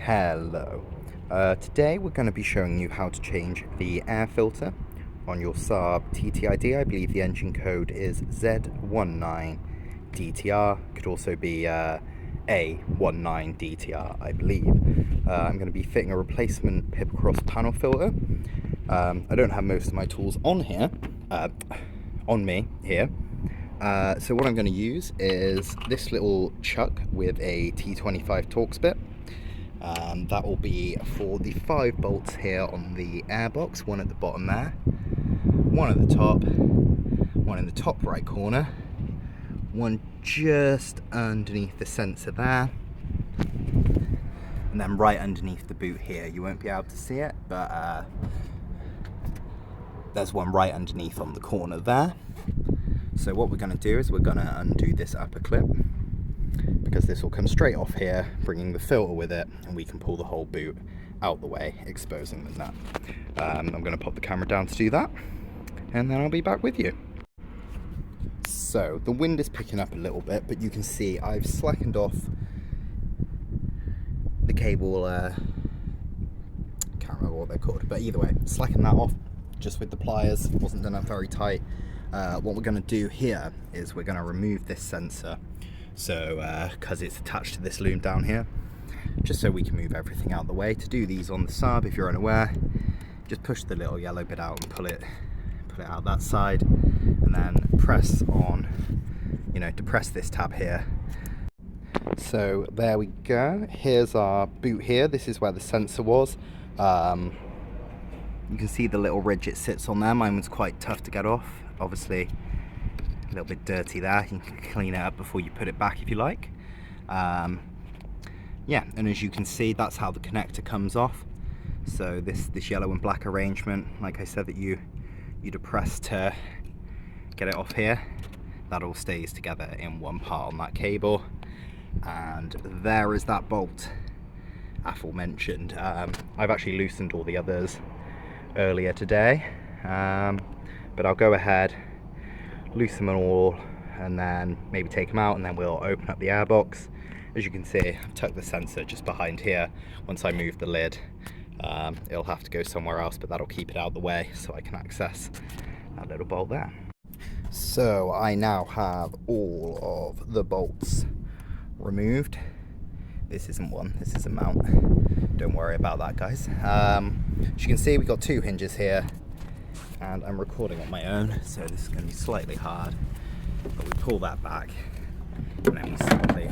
Hello. Today we're going to be showing you how to change the air filter on your Saab Ttid. I believe the engine code is Z19DTR. Could also be A19DTR, I believe. I'm going to be fitting a replacement Pipercross panel filter. I don't have most of my tools on here, on me here. So what I'm going to use is this little chuck with a T25 Torx bit. That will be for the 5 bolts here on the airbox, one at the bottom there, one at the top, one in the top right corner, one just underneath the sensor there, and then right underneath the boot here. You won't be able to see it, but there's one right underneath on the corner there. So what we're going to do is we're going to undo this upper clip, because this will come straight off here, bringing the filter with it, and we can pull the whole boot out the way, exposing the nut. I'm going to pop the camera down to do that, and then I'll be back with you. So the wind is picking up a little bit, but you can see I've slackened off the cable, can't remember what they're called, but either way, slacking that off just with the pliers. Wasn't done up very tight. What we're going to do here is we're going to remove this sensor, so because it's attached to this loom down here, just so we can move everything out of the way. To do these on the Saab, if you're unaware, just push the little yellow bit out and pull it out that side, and then press on, depress this tab here. So there we go. Here's our boot here. This is where the sensor was. You can see the little ridge it sits on there. Mine was quite tough to get off. Obviously a little bit dirty there. You can clean it up before you put it back if you like. Yeah, and as you can see, that's how the connector comes off. So this yellow and black arrangement, like I said, that you depress to get it off here, that all stays together in one part on that cable. And there is that bolt aforementioned. I've actually loosened all the others earlier today, but I'll go ahead, loosen them all, and then maybe take them out, and then we'll open up the airbox. As you can see, I've tucked the sensor just behind here. Once I move the lid, it'll have to go somewhere else, but that'll keep it out of the way so I can access that little bolt there. So I now have all of the bolts removed. This isn't one, this is a mount. Don't worry about that, guys. As you can see, we've got 2 hinges here, and I'm recording on my own, so this is going to be slightly hard. But we pull that back, and then we simply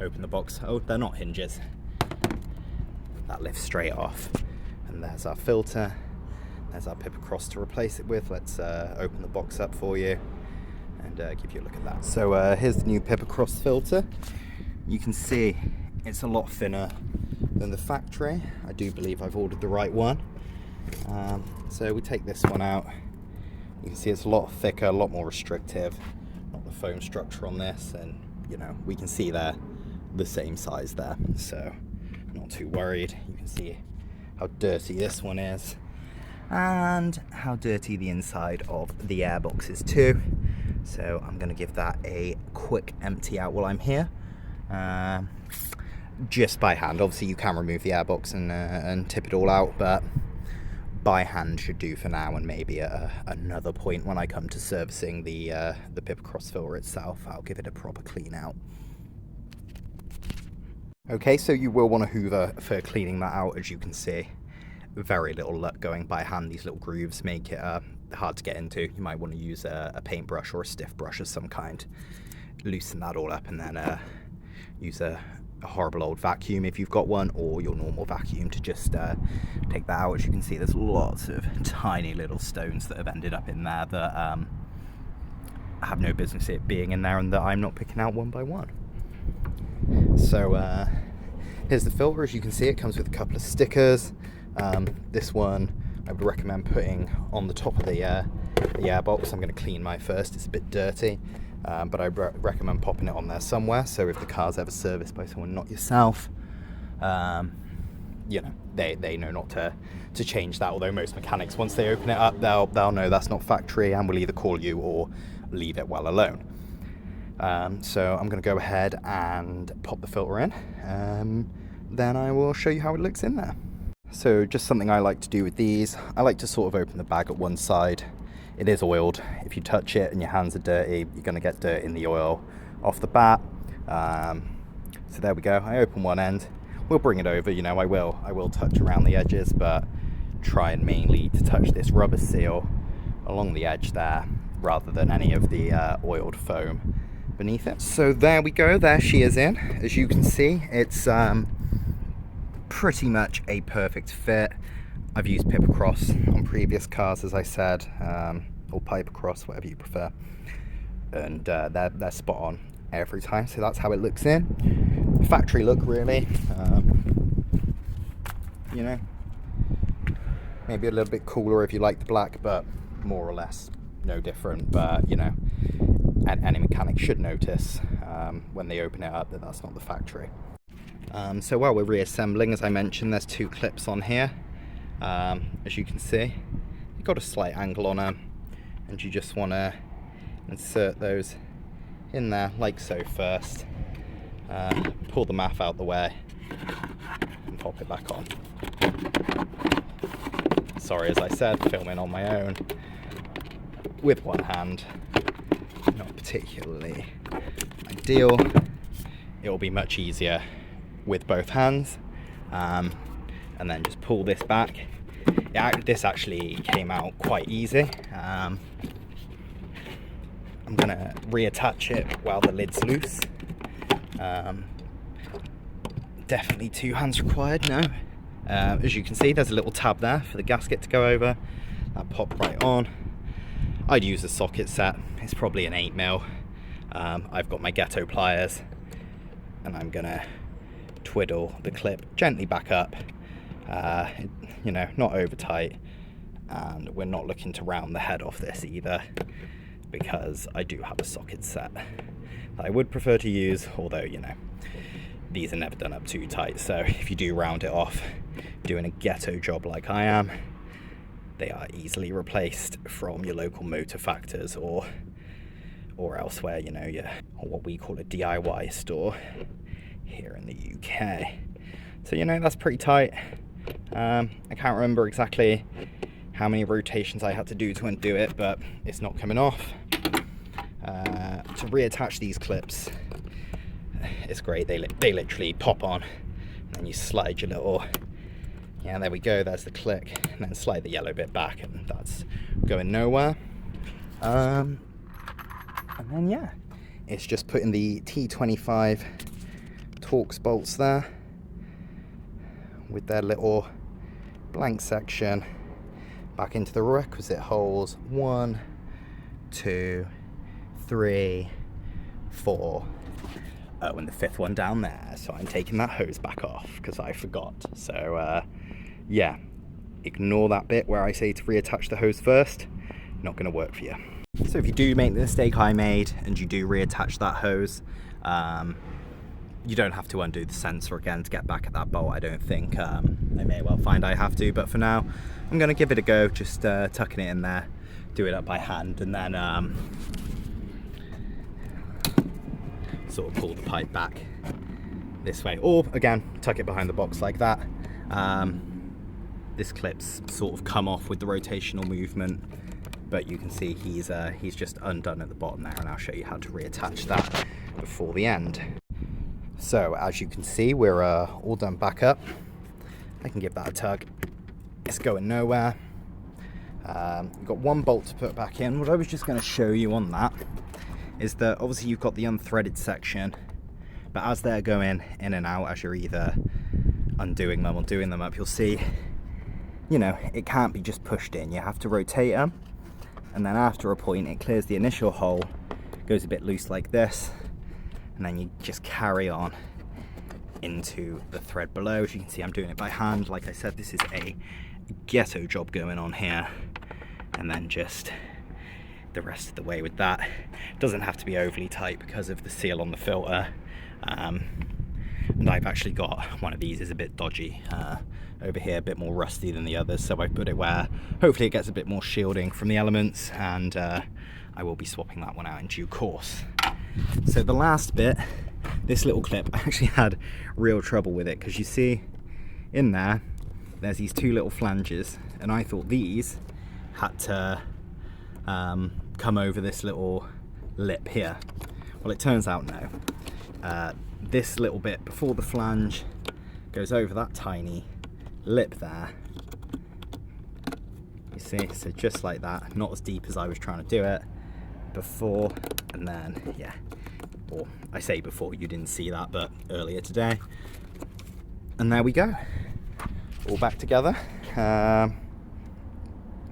open the box. Oh, they're not hinges. That lifts straight off, and there's our filter. There's our Pipercross to replace it with. Let's open the box up for you and give you a look at that. So here's the new Pipercross filter. You can see it's a lot thinner than the factory. I do believe I've ordered the right one. So we take this one out. You can see it's a lot thicker, a lot more restrictive. Not the foam structure on this, and we can see they're the same size there, so not too worried. You can see how dirty this one is, and how dirty the inside of the airbox is too. So I'm going to give that a quick empty out while I'm here. Just by hand. Obviously you can remove the airbox and tip it all out, but by hand should do for now, and maybe at another point when I come to servicing the Pipercross filter itself, I'll give it a proper clean out. Okay, so you will want to hoover for cleaning that out. As you can see, very little luck going by hand. These little grooves make it hard to get into. You might want to use a paintbrush or a stiff brush of some kind. Loosen that all up, and then use a horrible old vacuum if you've got one, or your normal vacuum, to just take that out. As you can see, there's lots of tiny little stones that have ended up in there that have no business it being in there, and that I'm not picking out one by one. So here's the filter. As you can see, it comes with a couple of stickers. This one I would recommend putting on the top of the airbox. I'm going to clean mine first, it's a bit dirty. But I recommend popping it on there somewhere, so if the car's ever serviced by someone not yourself, they know not to change that. Although most mechanics, once they open it up, they'll know that's not factory, and will either call you or leave it well alone. So I'm going to go ahead and pop the filter in. then I will show you how it looks in there. So just something I like to do with these, I like to sort of open the bag at one side. It is oiled. If you touch it and your hands are dirty, you're going to get dirt in the oil off the bat. So there we go. I open one end. We'll bring it over, you know, I will touch around the edges, but try and mainly to touch this rubber seal along the edge there rather than any of the oiled foam beneath it. So there we go, there she is in. As you can see, it's pretty much a perfect fit. I've used Pipercross on previous cars, as I said, or Pipercross, whatever you prefer, and they're spot on every time. So that's how it looks in. Factory look, really. You know, maybe a little bit cooler if you like the black, but more or less no different. But you know, any mechanic should notice when they open it up that that's not the factory. So while we're reassembling, as I mentioned, there's two clips on here. As you can see, you've got a slight angle on them, and you just want to insert those in there like so first. Pull the math out the way and pop it back on. Sorry, as I said, filming on my own with one hand, not particularly ideal. It will be much easier with both hands, and then just pull this back. This actually came out quite easy. I'm gonna reattach it while the lid's loose. Definitely two hands required, no. As you can see, there's a little tab there for the gasket to go over. That popped right on. I'd use a socket set. It's probably an 8mm. I've got my ghetto pliers, and I'm gonna twiddle the clip gently back up. You know, not over tight, and we're not looking to round the head off this either, because I do have a socket set that I would prefer to use, although, you know, these are never done up too tight. So if you do round it off doing a ghetto job like I am, they are easily replaced from your local motor factors or elsewhere, you know, or what we call a DIY store here in the UK. So, you know, that's pretty tight. I can't remember exactly how many rotations I had to do to undo it, but it's not coming off. To reattach these clips, it's great. They literally pop on, and then you slide your little, yeah, there we go, there's the click, and then slide the yellow bit back, and that's going nowhere. And then, yeah, it's just putting the T25 Torx bolts there with their little blank section back into the requisite holes. 1, 2, 3, 4. Oh, and the 5th one down there. So I'm taking that hose back off because I forgot. So yeah, ignore that bit where I say to reattach the hose first. Not going to work for you. So if you do make the mistake I made and you do reattach that hose, you don't have to undo the sensor again to get back at that bolt, I don't think. I may well find I have to, but for now I'm going to give it a go, just tucking it in there, do it up by hand, and then sort of pull the pipe back this way, or again tuck it behind the box like that. This clip's sort of come off with the rotational movement, but you can see he's just undone at the bottom there, and I'll show you how to reattach that before the end. So as you can see, we're all done back up. I can give that a tug. It's going nowhere. We've got one bolt to put back in. What I was just going to show you on that is that obviously you've got the unthreaded section, but as they're going in and out, as you're either undoing them or doing them up, you'll see, you know, it can't be just pushed in. You have to rotate them, and then after a point it clears the initial hole, goes a bit loose like this, and then you just carry on into the thread below. As you can see, I'm doing it by hand. Like I said, this is a ghetto job going on here, and then just the rest of the way with that. It doesn't have to be overly tight because of the seal on the filter, and I've actually got one of these is a bit dodgy over here, a bit more rusty than the others, so I've put it where hopefully it gets a bit more shielding from the elements, and I will be swapping that one out in due course. So the last bit this little clip, I actually had real trouble with it, because you see in there's these two little flanges, and I thought these had to come over this little lip here. Well, it turns out no. This little bit before the flange goes over that tiny lip there. You see, so just like that, not as deep as I was trying to do it before, and then, yeah, or I say before, you didn't see that, but earlier today. And there we go, all back together.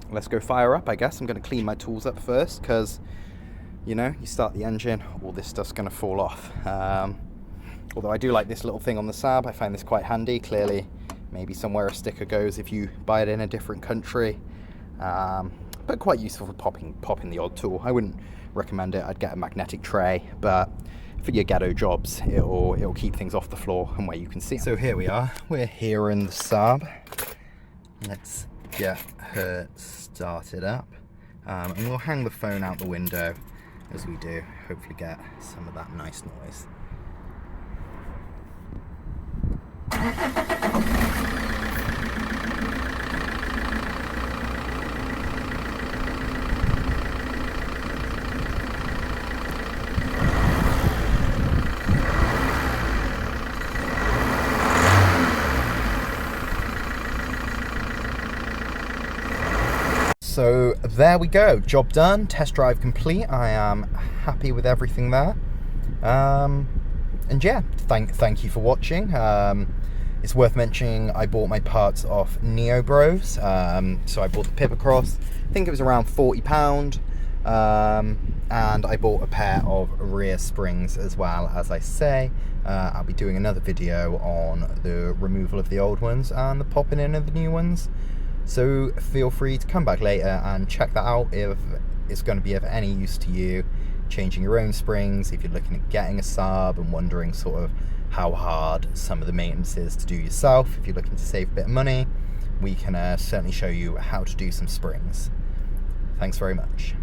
Let's go fire up, I guess. I'm going to clean my tools up first, because, you know, you start the engine, all this stuff's going to fall off. Although I do like this little thing on the Saab, I find this quite handy. Clearly, maybe somewhere a sticker goes if you buy it in a different country. But quite useful for popping the odd tool. I wouldn't recommend it. I'd get a magnetic tray, but for your ghetto jobs, it'll keep things off the floor and where you can see. So here we are. We're here in the Saab. Let's get her started up, and we'll hang the phone out the window as we do. Hopefully get some of that nice noise. So there we go, job done, test drive complete. I am happy with everything there. And yeah, thank you for watching. It's worth mentioning I bought my parts off NeoBros. So I bought the Pipercross, I think it was around £40. And I bought a pair of rear springs as well, as I say. I'll be doing another video on the removal of the old ones and the popping in of the new ones. So feel free to come back later and check that out if it's going to be of any use to you, changing your own springs, if you're looking at getting a Saab and wondering sort of how hard some of the maintenance is to do yourself. If you're looking to save a bit of money, we can certainly show you how to do some springs. Thanks very much.